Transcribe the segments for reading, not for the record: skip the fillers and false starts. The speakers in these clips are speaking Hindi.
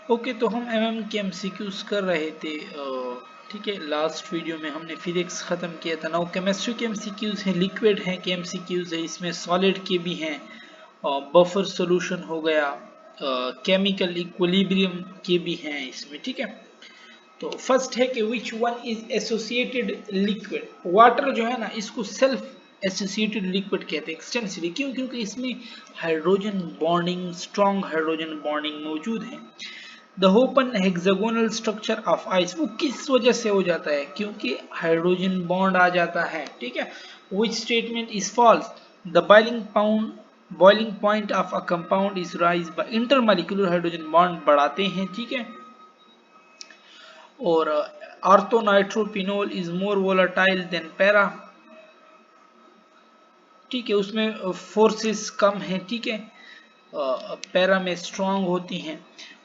ओके, तो हम एमएम के एमसीक्यूज कर रहे थे। ठीक है, लास्ट वीडियो में हमने फिजिक्स खत्म किया था। नाउ केमिस्ट्री के एमसीक्यूज हैं, लिक्विड है के एमसीक्यूज है, इसमें सॉलिड के भी हैं, बफर सॉल्यूशन हो गया, केमिकल इक्विलिब्रियम के भी हैं इसमें। ठीक है, तो फर्स्ट है कि which one is associated liquid. Water जो है ना, इसको सेल्फ एसोसिएटेड लिक्विड कहते हैं एक्सटेंसिवली। क्यों? क्योंकि इसमें hydrogen bonding, strong hydrogen bonding मौजूद है। The open hexagonal structure of ice, वो किस वजह से हो जाता है? क्योंकि हाइड्रोजन बॉन्ड आ जाता है। ठीक है, which statement is false. The boiling point of a compound is rise by intermolecular hydrogen bond बढ़ाते हैं। ठीक है, और orthonitrophenol is more volatile than para. ठीक है, उसमें फोर्सेस कम है। ठीक है, पैरा में स्ट्रांग होती हैं।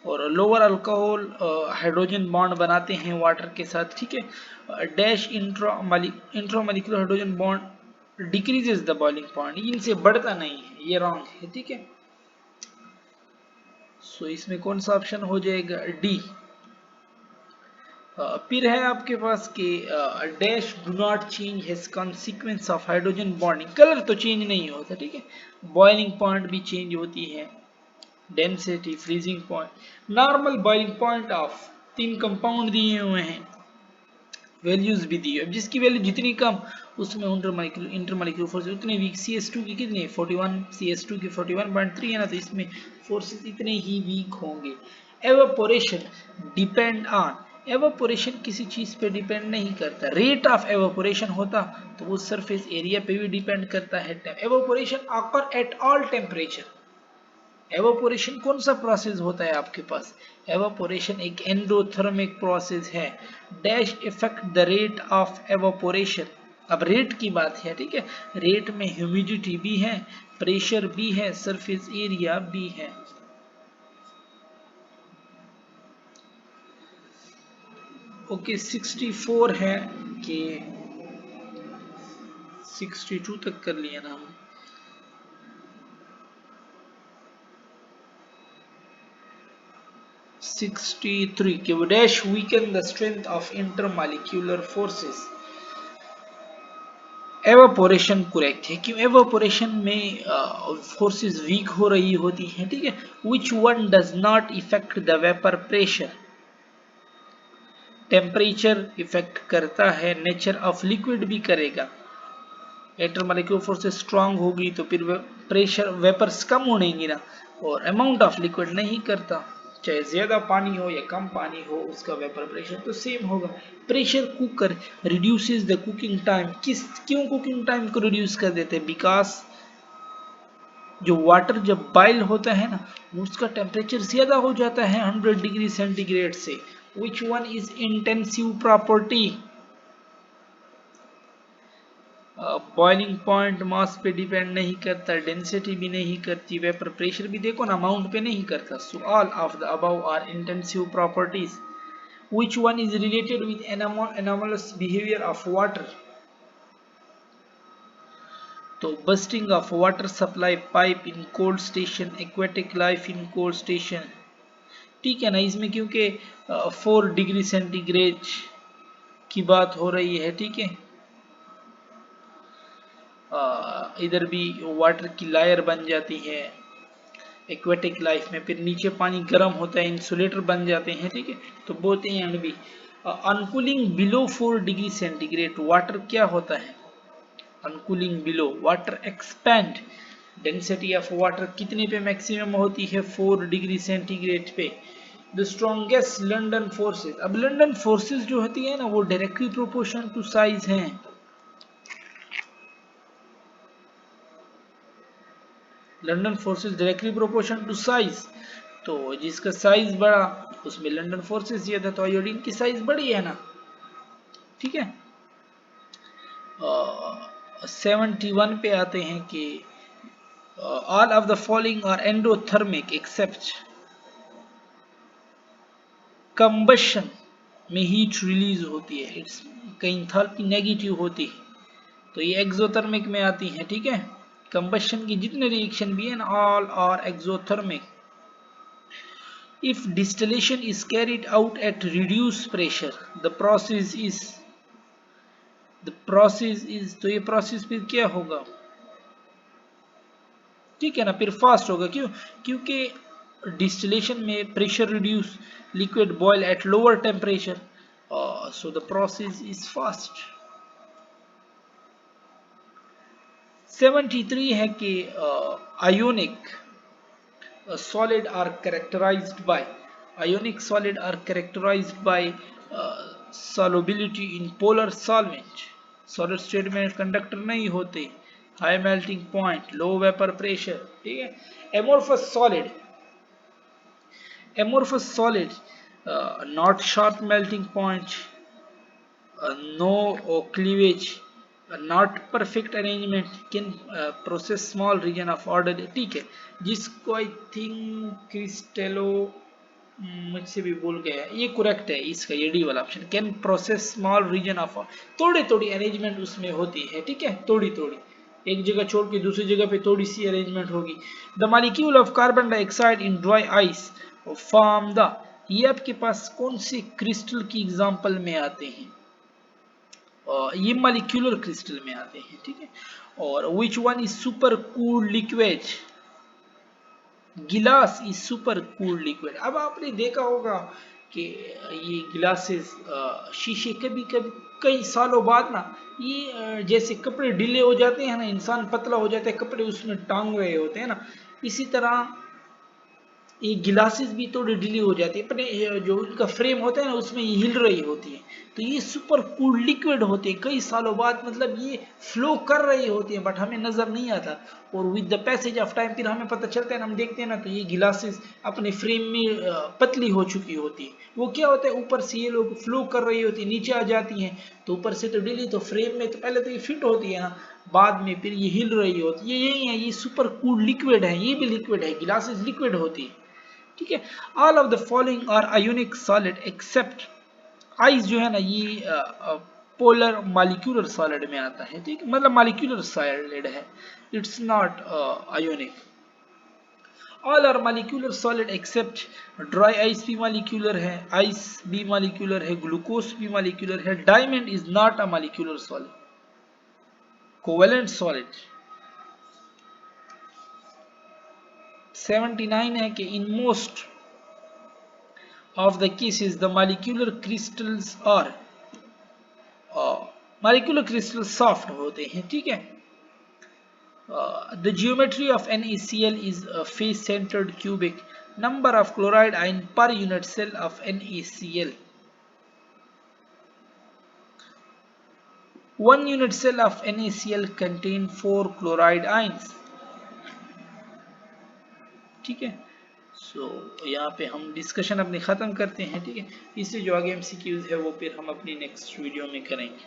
और लोअर अल्कोहल हाइड्रोजन बॉन्ड बनाते हैं वाटर के साथ। ठीक है, dash intramolecular hydrogen bond decreases the boiling point, इनसे बढ़ता नहीं है, ये रॉन्ग है। ठीक है, सो इसमें कौन सा ऑप्शन हो जाएगा? डी। फिर है आपके पास कि dash do not change his consequence of hydrogen bonding. Colour तो चेंज नहीं होता। ठीक है, बॉइलिंग पॉइंट भी चेंज होती है, density, freezing point, normal boiling point of तीन कंपाउंड दिए हुए हैं, वैल्यूज भी दी है। जिसकी वैल्यू जितनी कम, उसमें इंटरमॉलिक्यूलर फोर्स उतने वीक। CS2 की कितनी है? 41, CS2 की 41.3 है ना, तो इसमें फोर्सेस इतने ही वीक होंगे। एवापोरेशन डिपेंड ऑन, एवापोरेशन किसी चीज पे डिपेंड नहीं करता। रेट ऑफ एवापोरेशन होता तो वो सरफेस एरिया पे भी डिपेंड करता है। Evaporation occur at all temperature. Evaporation कौन सा प्रोसेस होता है आपके पास? एवापोरेशन एक एंडोथर्मिक प्रोसेस है। Dash effect the rate of evaporation. अब रेट की बात है। ठीक है, रेट में ह्यूमिडिटी भी है, प्रेशर भी है, सरफेस एरिया भी है। ओके, 64 है कि 62 तक कर लिया ना हम। 63 कि dash weaken the strength of intermolecular forces. Evaporation correct है। क्यों? एवापोरेशन में फोर्सेस वीक हो रही होती हैं। ठीक है, which one does not effect the vapour pressure. Temperature effect करता है, नेचर ऑफ लिक्विड भी करेगा। इंटरमॉलिक्यूलर फोर्सेस स्ट्रांग होगी तो फिर प्रेशर वेपर्स कम उड़ेंगी ना, और अमाउंट ऑफ लिक्विड नहीं करता। चाहे ज्यादा पानी हो या कम पानी हो, उसका वेपर प्रेशर तो सेम होगा। Pressure cooker reduces the cooking time. क्यों कुकिंग टाइम को रिड्यूस कर देते हैं? बिकॉज जो वाटर जब बॉयल होता है ना, उसका टेम्परेचर ज्यादा हो जाता है 100 डिग्री सेंटीग्रेड से। Which one is intensive property. Boiling point mass पे डिपेंड नहीं करता, डेंसिटी भी नहीं करती, वेपर प्रेशर भी देखो ना अमाउंट पे नहीं करता। So all of the above are intensive properties. Which one is related with anomalous behaviour of water. तो bursting of water supply pipe in cold station, aquatic life in cold station. ठीक है ना, इसमें क्योंकि 4 डिग्री सेंटीग्रेड की बात हो रही है। ठीक है, इधर भी वाटर की लायर बन जाती है एक्वेटिक लाइफ में, फिर नीचे पानी गर्म होता है, इंसुलेटर बन जाते हैं। ठीक है, तो both A and B. On cooling below 4 degree centigrade water क्या होता है? On cooling below water expand. Density of water कितने पे मैक्सिमम होती है? 4 डिग्री सेंटीग्रेड पे। The strongest London forces. अब लंडन फोर्सेस जो होती है ना, वो डायरेक्टली प्रोपोर्शनल टू साइज हैं। London forces directly proportion to size. तो जिसका साइज बड़ा, उसमें लंडन फोर्सेस ज्यादा, तो आयोडीन की साइज बड़ी है ना। ठीक है, 71 पे आते हैं कि all of the following are endothermic except combustion में हीट रिलीज होती है, इट्स कहीं एंथैल्पी नेगेटिव होती है, तो ये एक्सोथर्मिक में आती है। ठीक है, कंबशन की जितने रिएक्शन भी है ना, all are exothermic. If distillation is carried out at reduced pressure, the process is तो ये प्रोसेस फिर क्या होगा, ठीक है ना, फिर फास्ट होगा। क्यों? क्योंकि डिस्टिलेशन में pressure reduce, liquid boil at lower temperature, so the process is fast. 73 है कि ionic solid are characterized by ionic solid are characterized by solubility in polar solvent, solid state में कंडक्टर नहीं होते, हाई मेल्टिंग पॉइंट, लो वेपर प्रेशर, ठीक है। amorphous solid not sharp melting point, no cleavage, not perfect arrangement, can process small region of order, ठीक है। जिसको आई थिंक क्रिस्टेलो मुझसे भी भूल गया, ये करेक्ट है इसका, ये डी वाला option, can process small region of, थोड़ी थोड़ी अरेंजमेंट उसमें होती है, ठीक है, थोड़ी थोड़ी, एक जगह छोड़ के दूसरी जगह पे थोड़ी सी अरेंजमेंट होगी। The molecule of carbon dioxide in dry ice form the, ये आपके पास कौन से क्रिस्टल की एग्जांपल में आते हैं, ये मॉलिक्यूलर क्रिस्टल में आते हैं, ठीक है। और which one is super cooled liquid, गिलास इज सुपर कूल्ड लिक्विड। अब आपने देखा होगा कि ये गिलासेस, शीशे कभी कभी कई सालों बाद ना, ये जैसे कपड़े ढीले हो जाते हैं ना, इंसान पतला हो जाता है, कपड़े उसमें टांग रहे होते हैं ना, इसी तरह ये गिलासेस भी थोड़ी ढीली हो जाती है, अपने जो उनका फ्रेम होता है ना उसमें ये हिल रही होती है, तो ये सुपर कूल्ड लिक्विड होते हैं कई सालों बाद, मतलब ये फ्लो कर रही होती है बट हमें नजर नहीं आता, और with the passage of time फिर हमें पता चलता है ना, हम देखते हैं ना, तो ये गिलासेस अपने फ्रेम में पतली हो चुकी होती है। वो क्या होता है, ऊपर से ये लोग फ्लो कर रही होती है, नीचे आ जाती हैं, तो ऊपर से तो ढीली, तो फ्रेम में तो पहले तो ये फिट होती है ना, बाद में फिर ये हिल रही होती है, यही है, ये सुपर कूल्ड लिक्विड है, ये भी लिक्विड है, गिलासेस लिक्विड होती है, ठीक है। All of the following are ionic solid except, ice जो है ना ये पोलर मॉलिक्यूलर सॉलिड में आता है, ठीक है, मतलब मॉलिक्यूलर सॉलिड है, it's not ionic. All are molecular solid except dry ice भी मॉलिक्यूलर है, आइस भी मॉलिक्यूलर है, ग्लूकोज भी मॉलिक्यूलर है, diamond is not a molecular solid, covalent solid. 79 है कि in most of the cases the molecular crystals are molecular crystals soft होते हैं, ठीक है। The geometry of NaCl is a face centered cubic, number of chloride ion per unit cell of NaCl, 1 unit cell of NaCl contain 4 chloride ions, ठीक है। यहाँ पे हम डिस्कशन अपनी ख़त्म करते हैं, ठीक है। इससे जो आगे MCQs है वो फिर हम अपनी नेक्स्ट वीडियो में करेंगे।